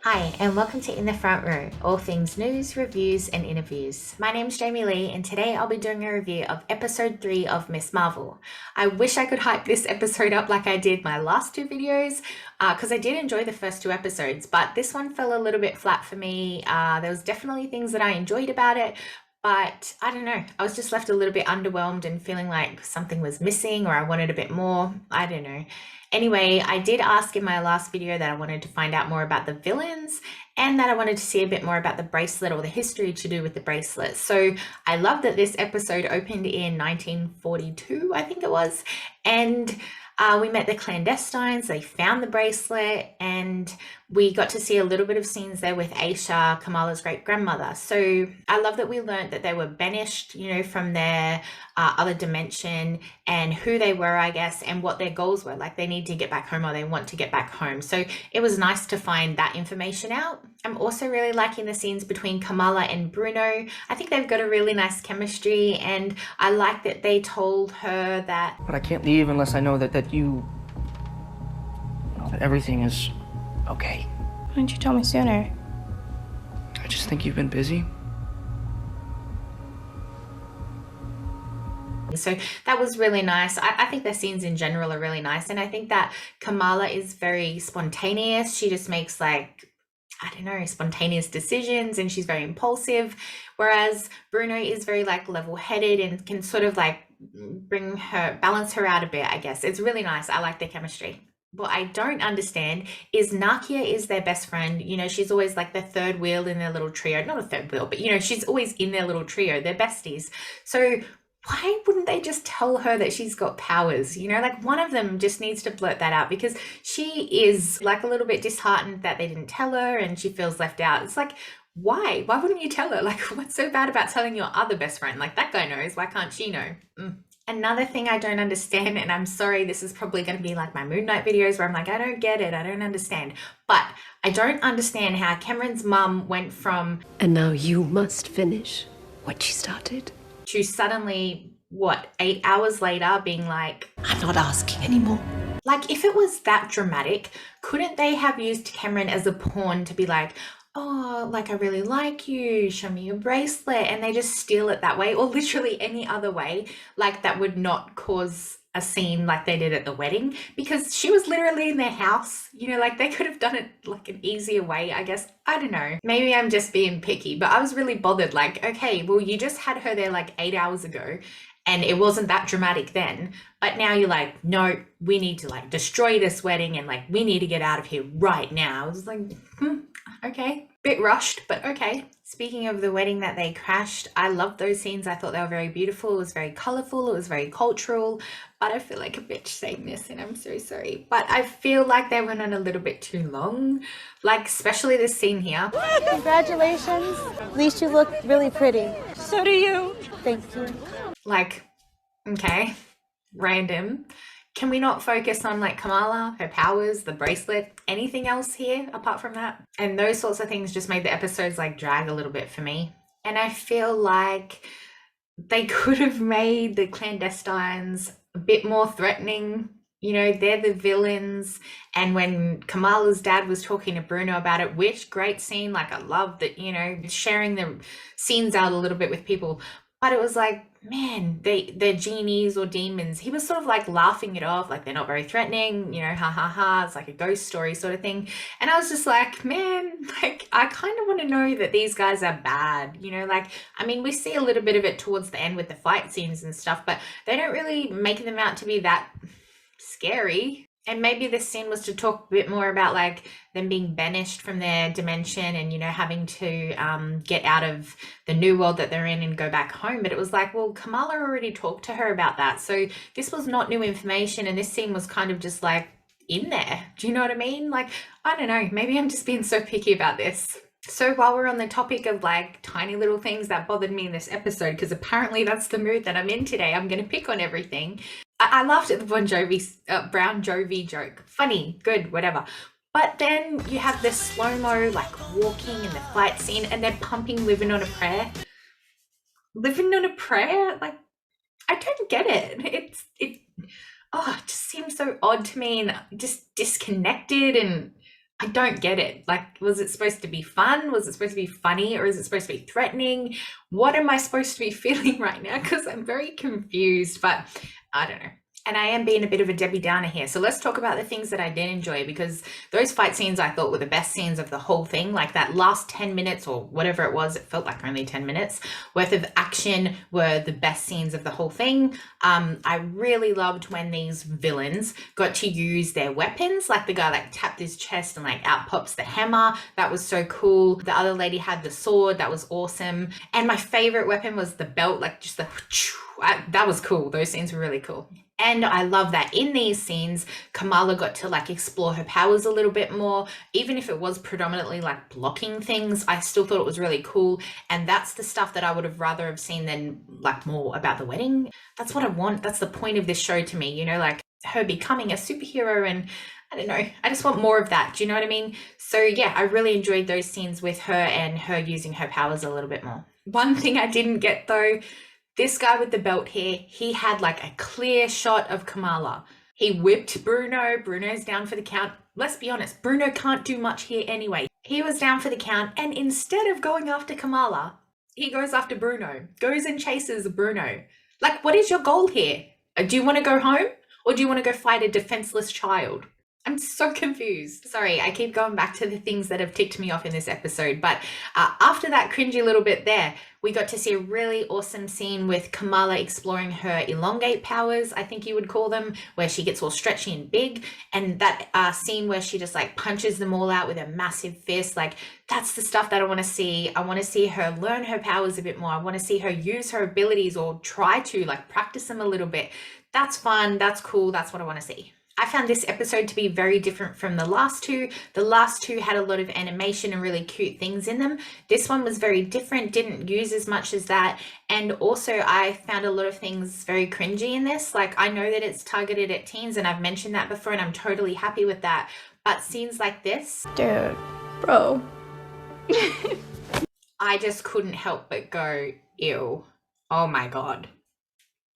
Hi, and welcome to In the Front Row, all things news, reviews, and interviews. My name's Jamie Lee, and today I'll be doing a review of episode 3 of Miss Marvel. I wish I could hype this episode up like I did my last two videos, because I did enjoy the first two episodes, but this one fell a little bit flat for me. There was definitely things that I enjoyed about it, but I don't know, I was just left a little bit underwhelmed and feeling like something was missing or I wanted a bit more. I don't know. Anyway, I did ask in my last video that I wanted to find out more about the villains and that I wanted to see a bit more about the bracelet or the history to do with the bracelet. So I love that this episode opened in 1942, I think it was, and we met the clandestines. They found the bracelet and we got to see a little bit of scenes there with Aisha, Kamala's great grandmother. So I love that we learned that they were banished, from their other dimension and who they were, I guess, and what their goals were. Like they need to get back home or they want to get back home. So it was nice to find that information out. I'm also really liking the scenes between Kamala and Bruno. I think they've got a really nice chemistry, and I like that they told her that. But I can't leave unless I know that everything is okay. Why didn't you tell me sooner? I just think you've been busy. So that was really nice. I think the scenes in general are really nice. And I think that Kamala is very spontaneous. She just makes spontaneous decisions, and she's very impulsive. Whereas Bruno is very level-headed and can sort of balance her out a bit, I guess. It's really nice. I like their chemistry. What I don't understand is Nakia is their best friend. She's always like the third wheel in their little trio. Not a third wheel, but she's always in their little trio. They're besties. So why wouldn't they just tell her that she's got powers? One of them just needs to blurt that out, because she is a little bit disheartened that they didn't tell her and she feels left out. It's like, why? Why wouldn't you tell her? What's so bad about telling your other best friend? That guy knows. Why can't she know? Another thing I don't understand, and I'm sorry, this is probably going to be like my Moon Knight videos where I'm like, I don't get it. I don't understand. But I don't understand how Cameron's mum went from, and now you must finish what she started, to suddenly, 8 hours later being like, I'm not asking anymore. If it was that dramatic, couldn't they have used Cameron as a pawn to be like, oh, I really like you, show me your bracelet, and they just steal it that way, or literally any other way, that would not cause a scene like they did at the wedding, because she was literally in their house, they could have done it an easier way, I guess. I don't know. Maybe I'm just being picky, but I was really bothered. Okay, well, you just had her there 8 hours ago, and it wasn't that dramatic then, but now you're like, no, we need to destroy this wedding, and we need to get out of here right now. I was like, okay, bit rushed, but okay. Speaking of the wedding that they crashed, I loved those scenes. I thought they were very beautiful. It was very colorful. It was very cultural, but I feel like a bitch saying this, and I'm so sorry, but I feel like they went on a little bit too long, especially this scene here. Congratulations. At least you look really pretty. So do you. Thank you. Okay, random. Can we not focus on Kamala, her powers, the bracelet, anything else here apart from that? And those sorts of things just made the episodes drag a little bit for me. And I feel like they could have made the clandestines a bit more threatening. They're the villains. And when Kamala's dad was talking to Bruno about it, which great scene, I love that, sharing the scenes out a little bit with people. But it was man, they're genies or demons. He was sort of laughing it off, they're not very threatening, ha ha ha, it's a ghost story sort of thing. And I was just man, I kind of want to know that these guys are bad, we see a little bit of it towards the end with the fight scenes and stuff, but they don't really make them out to be that scary. And maybe this scene was to talk a bit more about them being banished from their dimension and, having to get out of the new world that they're in and go back home. But it was well, Kamala already talked to her about that. So this was not new information. And this scene was kind of just in there. Do you know what I mean? I don't know. Maybe I'm just being so picky about this. So while we're on the topic of tiny little things that bothered me in this episode, because apparently that's the mood that I'm in today, I'm going to pick on everything. I laughed at the Brown Jovi joke. Funny, good, whatever. But then you have this slow-mo, walking in the fight scene, and they're pumping Living on a Prayer. Living on a Prayer? I don't get it. It just seems so odd to me and just disconnected, and I don't get it. Like, was it supposed to be fun? Was it supposed to be funny? Or is it supposed to be threatening? What am I supposed to be feeling right now? Because I'm very confused, but I don't know. And I am being a bit of a Debbie Downer here. So let's talk about the things that I did enjoy, because those fight scenes I thought were the best scenes of the whole thing. Like that last 10 minutes or whatever it was, it felt like only 10 minutes worth of action were the best scenes of the whole thing. I really loved when these villains got to use their weapons, like the guy like tapped his chest and like out pops the hammer. That was so cool. The other lady had the sword. That was awesome. And my favorite weapon was the belt, like just the that was cool. Those scenes were really cool. And I love that in these scenes, Kamala got to like explore her powers a little bit more. Even if it was predominantly like blocking things, I still thought it was really cool. And that's the stuff that I would have rather have seen than like more about the wedding. That's what I want. That's the point of this show to me, you know, like her becoming a superhero, and I don't know, I just want more of that. Do you know what I mean? So yeah, I really enjoyed those scenes with her and her using her powers a little bit more. One thing I didn't get though, this guy with the belt here, he had like a clear shot of Kamala. He whipped Bruno. Bruno's down for the count. Let's be honest, Bruno can't do much here anyway. He was down for the count, and instead of going after Kamala, he goes after Bruno, goes and chases Bruno. Like, what is your goal here? Do you want to go home, or do you want to go fight a defenseless child? I'm so confused. Sorry, I keep going back to the things that have ticked me off in this episode. But after that cringy little bit there, we got to see a really awesome scene with Kamala exploring her elongate powers, I think you would call them, where she gets all stretchy and big. And that scene where she just like punches them all out with a massive fist, like that's the stuff that I want to see. I want to see her learn her powers a bit more. I want to see her use her abilities, or try to like practice them a little bit. That's fun. That's cool. That's what I want to see. I found this episode to be very different from the last two. The last two had a lot of animation and really cute things in them. This one was very different, didn't use as much as that. And also I found a lot of things very cringy in this. Like, I know that it's targeted at teens, and I've mentioned that before, and I'm totally happy with that. But scenes like this, Dude, bro. I just couldn't help but go, ew, oh my God,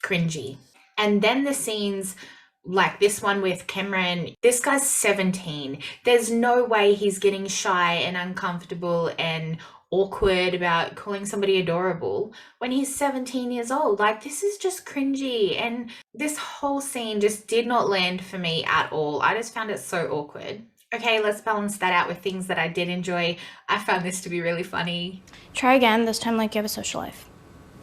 cringy. And then the scenes like this one with Cameron, this guy's 17. There's no way he's getting shy and uncomfortable and awkward about calling somebody adorable when he's 17 years old. Like, this is just cringy, and this whole scene just did not land for me at all. I just found it so awkward. Okay, let's balance that out with things that I did enjoy. I found this to be really funny. Try again, this time like you have a social life.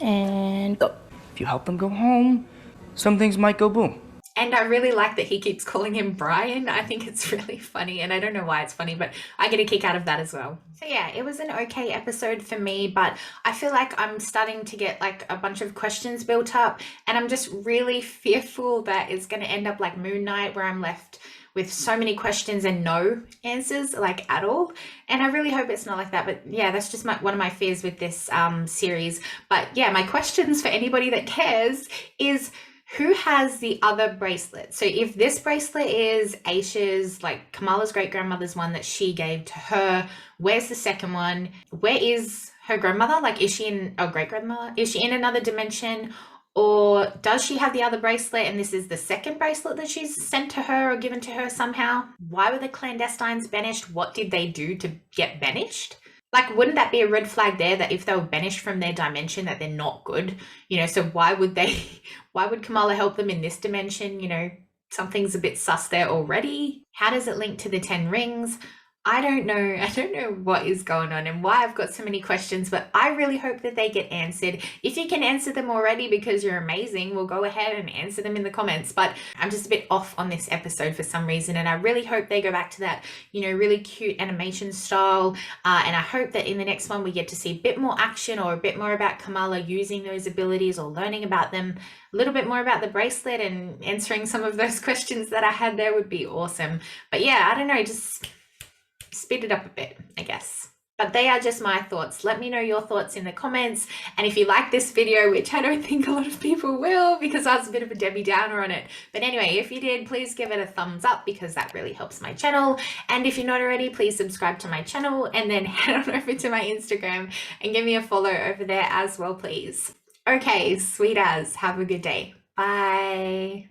And go. If you help them go home, some things might go boom. And I really like that he keeps calling him Brian. I think it's really funny, and I don't know why it's funny, but I get a kick out of that as well. So yeah, it was an okay episode for me, but I feel like I'm starting to get like a bunch of questions built up, and I'm just really fearful that it's going to end up like Moon Knight, where I'm left with so many questions and no answers like at all. And I really hope it's not like that. But yeah, that's just one of my fears with this series. But yeah, my questions for anybody that cares is, who has the other bracelet? So if this bracelet is Aisha's, like Kamala's great-grandmother's one that she gave to her, where's the second one? Where is her grandmother? Like, is she in, great-grandmother? Is she in another dimension? Or does she have the other bracelet and this is the second bracelet that she's sent to her or given to her somehow? Why were the clandestines banished? What did they do to get banished? Like, wouldn't that be a red flag there, that if they were banished from their dimension, that they're not good? You know, so why would Kamala help them in this dimension? You know, something's a bit sus there already. How does it link to the 10 rings? I don't know. I don't know what is going on and why I've got so many questions, but I really hope that they get answered. If you can answer them already because you're amazing, we'll go ahead and answer them in the comments. But I'm just a bit off on this episode for some reason, and I really hope they go back to that, you know, really cute animation style. And I hope that in the next one we get to see a bit more action, or a bit more about Kamala using those abilities or learning about them. A little bit more about the bracelet and answering some of those questions that I had there would be awesome. But yeah, I don't know, just speed it up a bit, I guess. But they are just my thoughts. Let me know your thoughts in the comments. And if you like this video, which I don't think a lot of people will because I was a bit of a Debbie Downer on it. But anyway, if you did, please give it a thumbs up because that really helps my channel. And if you're not already, please subscribe to my channel and then head on over to my Instagram and give me a follow over there as well, please. Okay, sweet as. Have a good day. Bye.